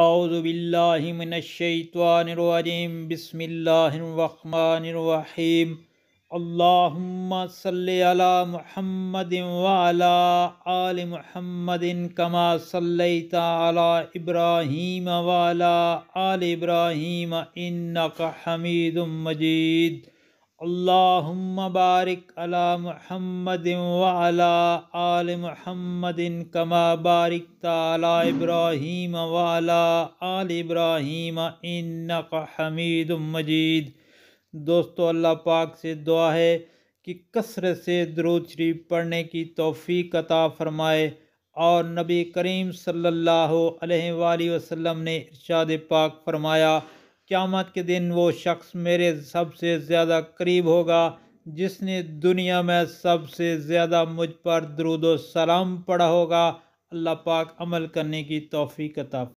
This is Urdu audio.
اعوذ باللہ من الشیطان الرجیم بسم اللہ الرحمن الرحیم اللہم صلی علی محمد وعلی آل محمد کما صلیت علی ابراہیم وعلی آل ابراہیم انک حمید مجید اللہم بارک علی محمد وعلی آل محمد کما بارکت علی ابراہیم وعلی آل ابراہیم انک حمید مجید۔ دوستو، اللہ پاک سے دعا ہے کہ کثرت سے درود شریف پڑھنے کی توفیق عطا فرمائے، اور نبی کریم صلی اللہ علیہ وآلہ وسلم نے ارشاد پاک فرمایا، قیامت کے دن وہ شخص میرے سب سے زیادہ قریب ہوگا جس نے دنیا میں سب سے زیادہ مجھ پر درود و سلام پڑھا ہوگا۔ اللہ پاک عمل کرنے کی توفیق عطا فرمائے۔